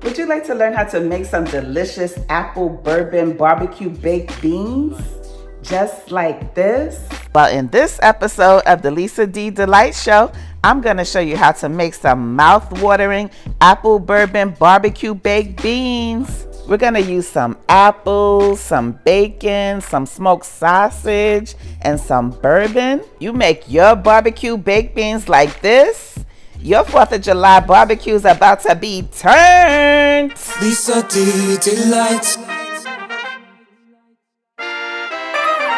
Would you like to learn how to make some delicious apple bourbon barbecue baked beans? Just like this? Well, in this episode of the Lisa D Delight Show, I'm going to show you how to make some mouth-watering apple bourbon barbecue baked beans. We're going to use some apples, some bacon, some smoked sausage, and some bourbon. You make your barbecue baked beans like this, your 4th of July barbecue is about to be turned. Lisa D Delight.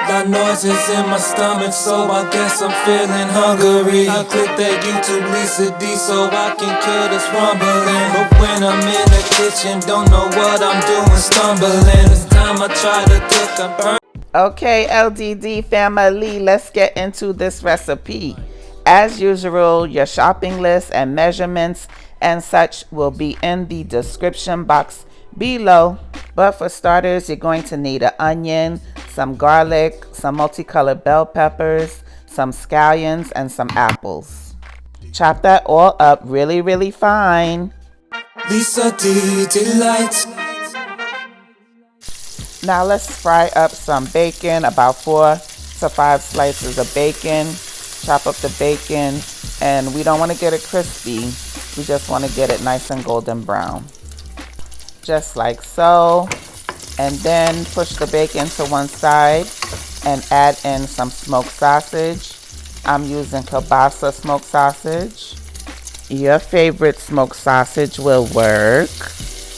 Got noises in my stomach, so I guess I'm feeling hungry. I click that YouTube Lisa D so I can kill this rumbling. But when I'm in the kitchen, don't know what I'm doing, stumbling. This time I try to cook, I burn. Okay, LDD family, let's get into this recipe. As usual, your shopping list and measurements and such will be in the description box below. But for starters, you're going to need an onion, some garlic, some multicolored bell peppers, some scallions, and some apples. Chop that all up really fine. Lisa D Delight. Now let's fry up some bacon, about 4 to 5 slices of bacon. Chop up the bacon, and we don't want to get it crispy. We just want to get it nice and golden brown. Just like so. And then push the bacon to one side and add in some smoked sausage. I'm using kielbasa smoked sausage. Your favorite smoked sausage will work,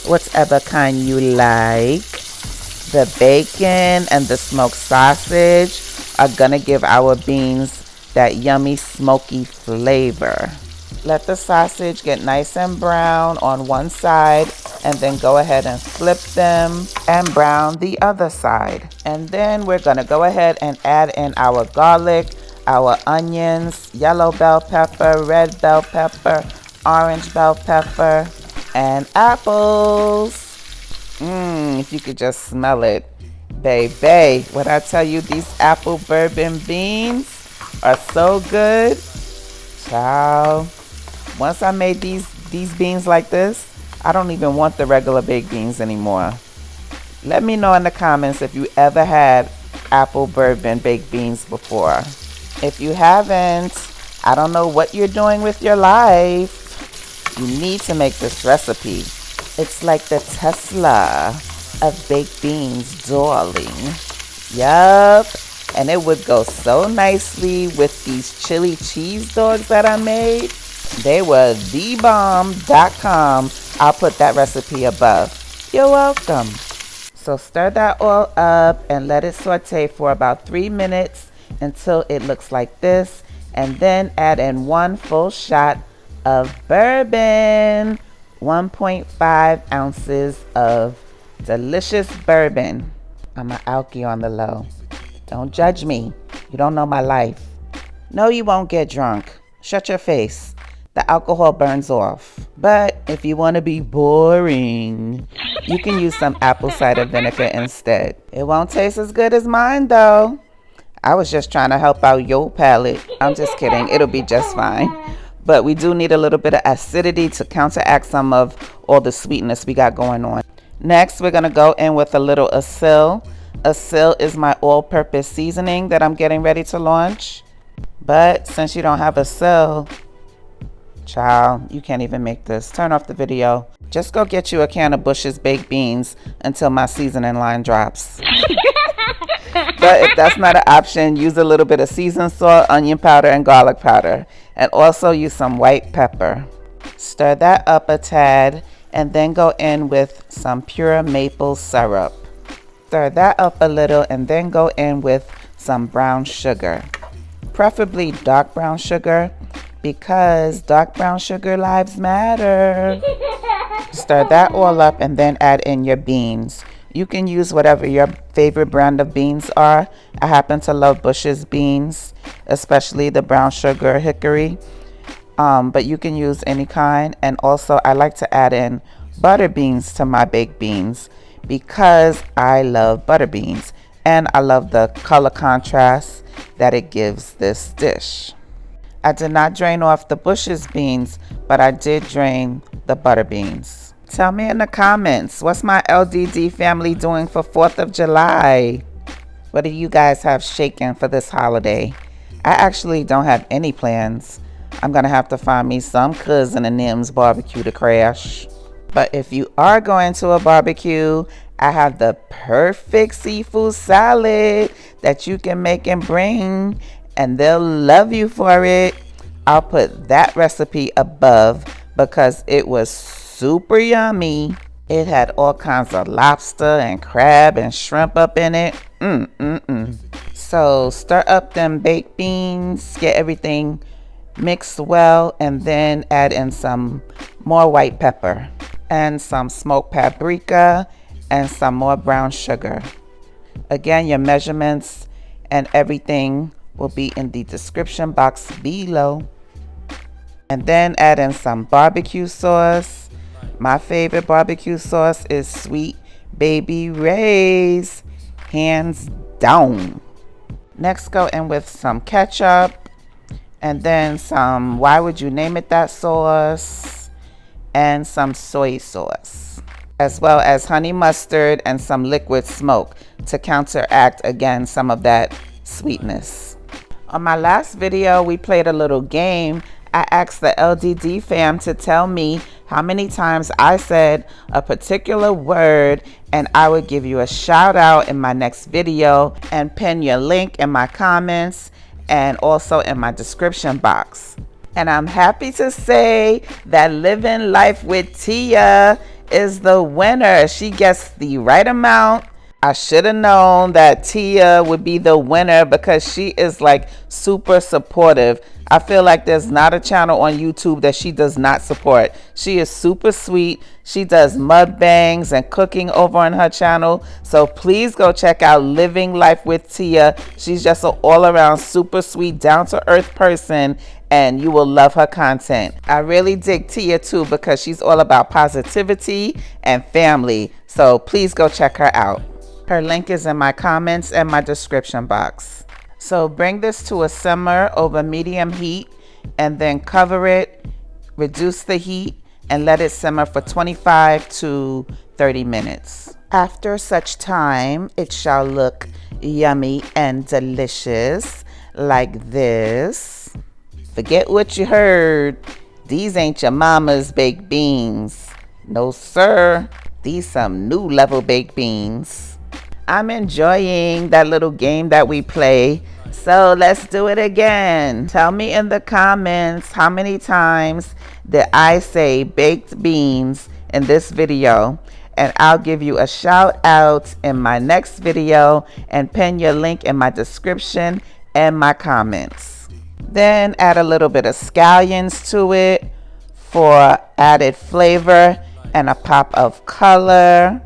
whatever kind you like. The bacon and the smoked sausage are gonna give our beans that yummy smoky flavor. Let the sausage get nice and brown on one side, and then go ahead and flip them and brown the other side. And then we're gonna go ahead and add in our garlic, our onions, yellow bell pepper, red bell pepper, orange bell pepper, and apples. If you could just smell it. Baby, what I tell you, these apple bourbon beans are so good. Ciao. Once I made these beans like this, I don't even want the regular baked beans anymore. Let me know in the comments if you ever had apple bourbon baked beans before. If you haven't, I don't know what you're doing with your life. You need to make this recipe. It's like the Tesla of baked beans, darling. Yup. And it would go so nicely with these chili cheese dogs that I made. They were thebomb.com. I'll put that recipe above. You're welcome. So stir that all up and let it saute for about 3 minutes until it looks like this. And then add in 1 full shot of bourbon. 1.5 ounces of delicious bourbon. I'm an alky on the low. Don't judge me. You don't know my life. No, you won't get drunk. Shut your face. The alcohol burns off. But if you want to be boring, you can use some apple cider vinegar instead. It won't taste as good as mine though. I was just trying to help out your palate. I'm just kidding. It'll be just fine. But we do need a little bit of acidity to counteract some of all the sweetness we got going on. Next, we're going to go in with a little acyl. Acyl is my all-purpose seasoning that I'm getting ready to launch. But since you don't have acyl, child, you can't even make this. Turn off the video. Just go get you a can of Bush's baked beans until my seasoning line drops. But if that's not an option, use a little bit of seasoned salt, onion powder, and garlic powder. And also use some white pepper. Stir that up a tad and then go in with some pure maple syrup. Stir that up a little and then go in with some brown sugar. Preferably dark brown sugar, because dark brown sugar lives matter. Stir that all up and then add in your beans. You can use whatever your favorite brand of beans are. I happen to love Bush's beans, especially the brown sugar hickory. But you can use any kind. And also I like to add in butter beans to my baked beans because I love butter beans. And I love the color contrast that it gives this dish. I did not drain off the Bush's beans, but I did drain the butter beans. Tell me in the comments, what's my LDD family doing for 4th of July? What do you guys have shaking for this holiday? I actually don't have any plans. I'm gonna have to find me some cousin and them's barbecue to crash. But if you are going to a barbecue, I have the perfect seafood salad that you can make and bring, and they'll love you for it. I'll put that recipe above because it was super yummy. It had all kinds of lobster and crab and shrimp up in it. So stir up them baked beans, get everything mixed well, and then add in some more white pepper and some smoked paprika and some more brown sugar. Again, your measurements and everything will be in the description box below. And then add in some barbecue sauce. My favorite barbecue sauce is Sweet Baby Ray's, hands down. Next, go in with some ketchup and then some, why would you name it that sauce, and some soy sauce, as well as honey mustard and some liquid smoke to counteract again some of that sweetness. On my last video, we played a little game. I asked the LDD fam to tell me how many times I said a particular word, and I would give you a shout out in my next video and pin your link in my comments and also in my description box. And I'm happy to say that Living Life with Tia is the winner. She gets the right amount. I should have known that Tia would be the winner because she is like super supportive. I feel like there's not a channel on YouTube that she does not support. She is super sweet. She does mukbangs and cooking over on her channel. So please go check out Living Life with Tia. She's just an all-around super sweet, down-to-earth person, and you will love her content. I really dig Tia too because she's all about positivity and family. So please go check her out. Her link is in my comments and my description box. So bring this to a simmer over medium heat and then cover it, reduce the heat, and let it simmer for 25 to 30 minutes. After such time, it shall look yummy and delicious like this. Forget what you heard. These ain't your mama's baked beans. No sir, these some new level baked beans. I'm enjoying that little game that we play, so let's do it again. Tell me in the comments how many times did I say baked beans in this video, and I'll give you a shout out in my next video and pin your link in my description and my comments. Then add a little bit of scallions to it for added flavor and a pop of color.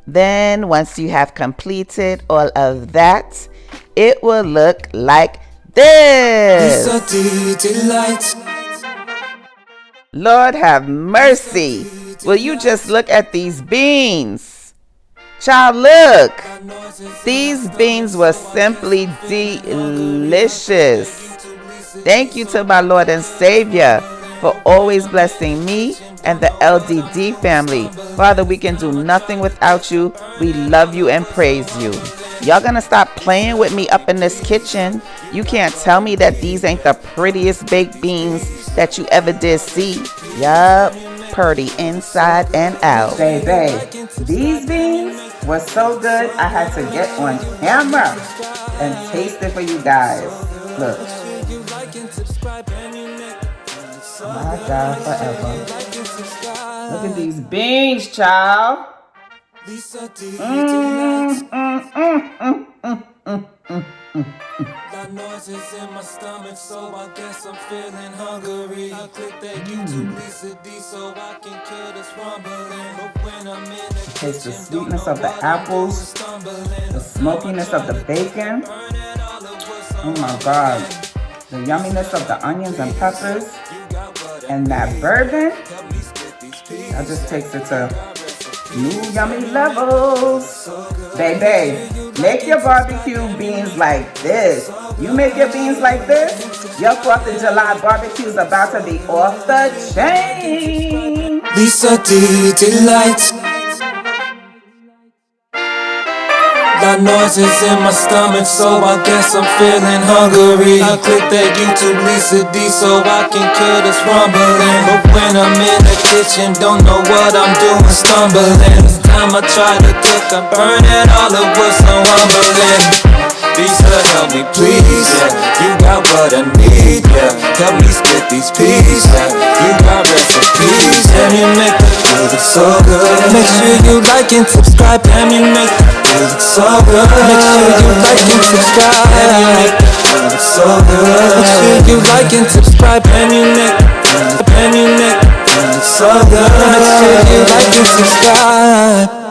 Then once you have completed all of that, it will look like this. Lord have mercy. Will you just look at these beans? Child, look. These beans were simply delicious. Thank you to my Lord and Savior for always blessing me and the LDD family. Father, we can do nothing without you. We love you and praise you. Y'all gonna stop playing with me up in this kitchen? You can't tell me that these ain't the prettiest baked beans that you ever did see. Yup, pretty inside and out. Baby, these beans were so good I had to get on camera and taste it for you guys. Look. My God, forever. Look at these beans, child. Got noises in my stomach, so I guess I'm feeling hungry. I click that YouTube Lisa D so I can kill this rumbling. But when I'm in the Taste the sweetness of the apples, the smokiness of the bacon. Oh my God. The yumminess of the onions and peppers. And that bourbon. That just takes it to new yummy levels. Baby, make your barbecue beans like this. You make your beans like this, your 4th of July barbecue is about to be off the chain. Lisa D delights. Got noises in my stomach, so I guess I'm feeling hungry. I click that YouTube Lisa D so I can kill this rumbling. But when I'm in the kitchen, don't know what I'm doing, stumbling. This time I try to cook, I'm burning all the wood, so I'm humbling. Lisa, help me please, yeah. You got what I need, yeah. Help me split these peas, yeah. You got recipes, and you make the food look so good. Make sure you like and subscribe, and you make the food look so good. Make sure you like and subscribe, and you make the food look so good. Make sure you like and subscribe, and you make the food look so good. Make sure you like and subscribe.